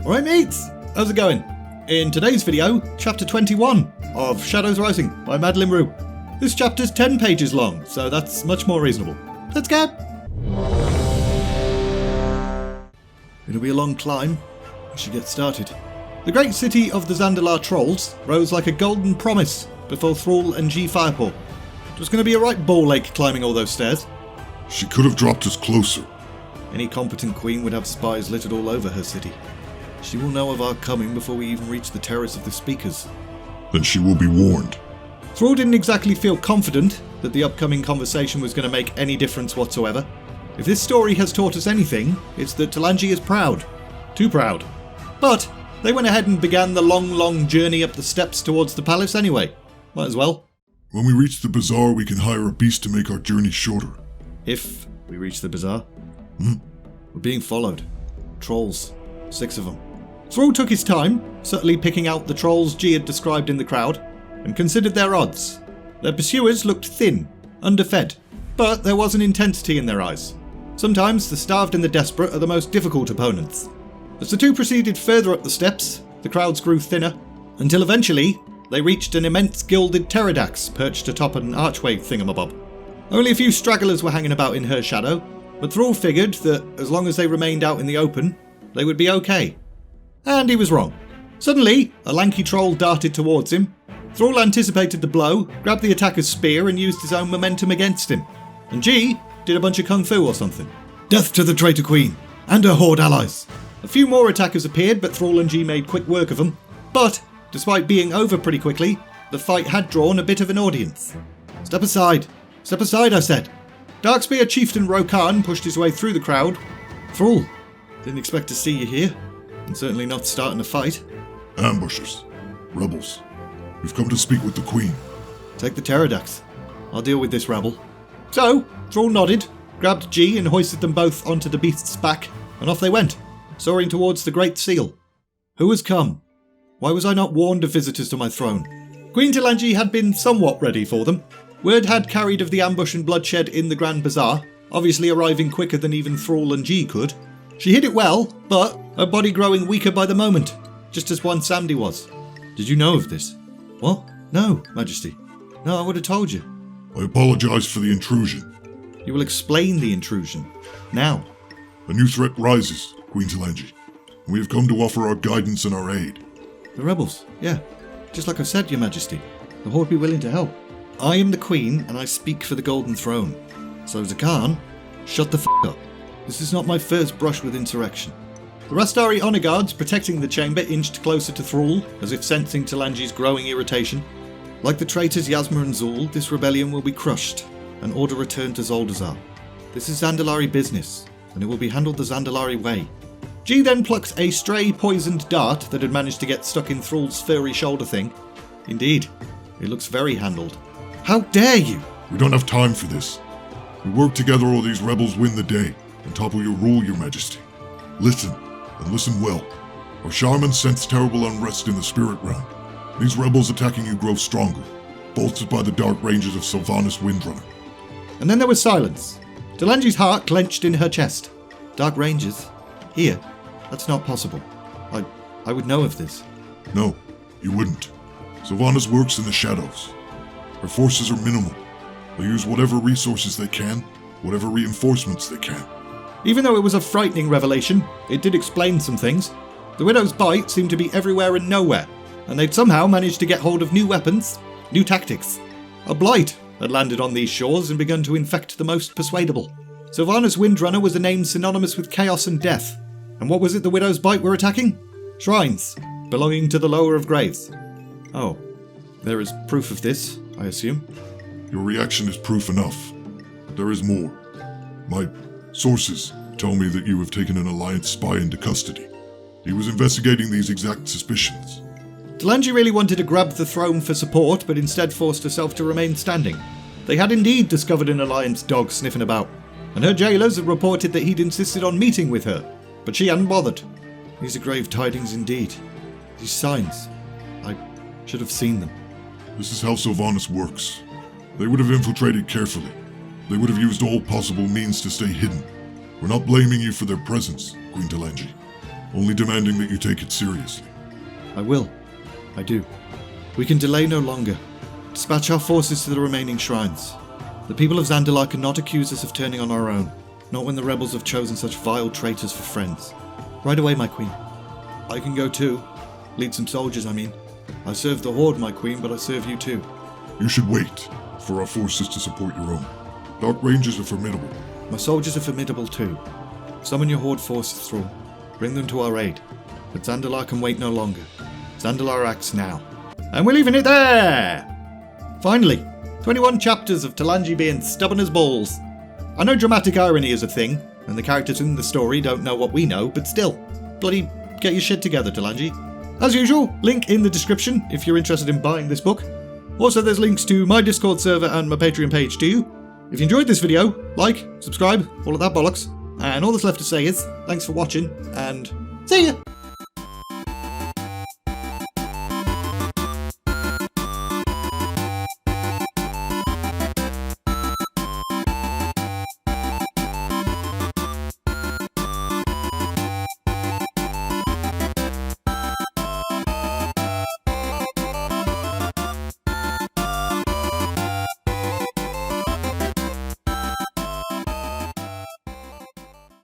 Alright mates, how's it going? In today's video, chapter 21 of Shadows Rising by Madeline Rue. This chapter's 10 pages long, so that's much more reasonable. Let's go! It'll be a long climb. We should get started. The great city of the Zandalar trolls rose like a golden promise before Thrall and Ji Fireport. It was going to be a right ball ache climbing all those stairs. She could have dropped us closer. Any competent queen would have spies littered all over her city. She will know of our coming before we even reach the terrace of the speakers. Then she will be warned. Thrall didn't exactly feel confident that the upcoming conversation was going to make any difference whatsoever. If this story has taught us anything, it's that Talanji is proud. Too proud. But they went ahead and began the long journey up the steps towards the palace anyway. Might as well. When we reach the Bazaar, we can hire a beast to make our journey shorter. If we reach the Bazaar. We're being followed. Trolls. 6 of them. Thrall took his time, subtly picking out the trolls Ji had described in the crowd, and considered their odds. Their pursuers looked thin, underfed, but there was an intensity in their eyes. Sometimes the starved and the desperate are the most difficult opponents. As the two proceeded further up the steps, the crowds grew thinner, until eventually they reached an immense gilded pterodax perched atop an archway thingamabob. Only a few stragglers were hanging about in her shadow, but Thrall figured that as long as they remained out in the open, they would be okay. And he was wrong. Suddenly, a lanky troll darted towards him. Thrall anticipated the blow, grabbed the attacker's spear and used his own momentum against him. And Ji did a bunch of kung fu or something. Death to the traitor queen and her Horde allies. A few more attackers appeared, but Thrall and Ji made quick work of them. But, despite being over pretty quickly, the fight had drawn a bit of an audience. Step aside, I said. Darkspear Chieftain Rokan pushed his way through the crowd. Thrall, didn't expect to see you here, and certainly not starting a fight. Ambushers. Rebels. We've come to speak with the Queen. Take the pterodax. I'll deal with this rebel. So, Thrall nodded, grabbed Ji and hoisted them both onto the beast's back, and off they went, soaring towards the Great Seal. Who has come? Why was I not warned of visitors to my throne? Queen Talanji had been somewhat ready for them. Word had carried of the ambush and bloodshed in the Grand Bazaar, obviously arriving quicker than even Thrall and Ji could. She hid it well, but her body growing weaker by the moment, just as one Samdi was. Did you know of this? What? No, Majesty. No, I would have told you. I apologize for the intrusion. You will explain the intrusion. Now. A new threat rises, Queen Talanji. We have come to offer our guidance and our aid. The rebels, yeah. Just like I said, Your Majesty. The Horde be willing to help. I am the Queen, and I speak for the Golden Throne. So, Zakan, shut the f*** up. This is not my first brush with insurrection. The Rastari honor guards protecting the chamber inched closer to Thrall, as if sensing Talanji's growing irritation. Like the traitors Yasma and Zul, this rebellion will be crushed, and order returned to Zuldazar. This is Zandalari business, and it will be handled the Zandalari way. Ji then plucks a stray poisoned dart that had managed to get stuck in Thrall's furry shoulder thing. Indeed, it looks very handled. How dare you! We don't have time for this. We work together or these rebels win the day, and topple your rule, Your Majesty. Listen, and listen well. Our shaman sense terrible unrest in the spirit realm. These rebels attacking you grow stronger, bolstered by the dark ranges of Sylvanas Windrunner. And then there was silence. Talanji's heart clenched in her chest. Dark ranges? Here? That's not possible. I would know of this. No, you wouldn't. Sylvanas works in the shadows. Her forces are minimal. They use whatever resources they can, whatever reinforcements they can. Even though it was a frightening revelation, it did explain some things. The Widow's Bite seemed to be everywhere and nowhere, and they'd somehow managed to get hold of new weapons, new tactics. A blight had landed on these shores and begun to infect the most persuadable. Sylvanas Windrunner was a name synonymous with chaos and death. And what was it the Widow's Bite were attacking? Shrines, belonging to the Lower of Graves. Oh, there is proof of this, I assume. Your reaction is proof enough. But there is more. My sources tell me that you have taken an Alliance spy into custody. He was investigating these exact suspicions. Talanji really wanted to grab the throne for support, but instead forced herself to remain standing. They had indeed discovered an Alliance dog sniffing about, and her jailers had reported that he'd insisted on meeting with her, but she hadn't bothered. These are grave tidings indeed. These signs. I should have seen them. This is how Sylvanas works. They would have infiltrated carefully. They would have used all possible means to stay hidden. We're not blaming you for their presence, Queen Talanji. only demanding that you take it seriously. I will. I do. We can delay no longer. Dispatch our forces to the remaining shrines. The people of Zandalar cannot accuse us of turning on our own, not when the rebels have chosen such vile traitors for friends. Right away, my queen. I can go too. Lead some soldiers, I mean. I serve the Horde, my queen, but I serve you too. You should wait for our forces to support your own. Dark Rangers are formidable. My soldiers are formidable too. Summon your Horde forces, Thrall. Bring them to our aid. But Zandalar can wait no longer. Zandalar acts now. And we're leaving it there! Finally, 21 chapters of Talanji being stubborn as balls. I know dramatic irony is a thing, and the characters in the story don't know what we know, but still, bloody get your shit together, Talanji. As usual, link in the description if you're interested in buying this book. Also, there's links to my Discord server and my Patreon page too. If you enjoyed this video, like, subscribe, all of that bollocks. And all that's left to say is, thanks for watching, and see ya!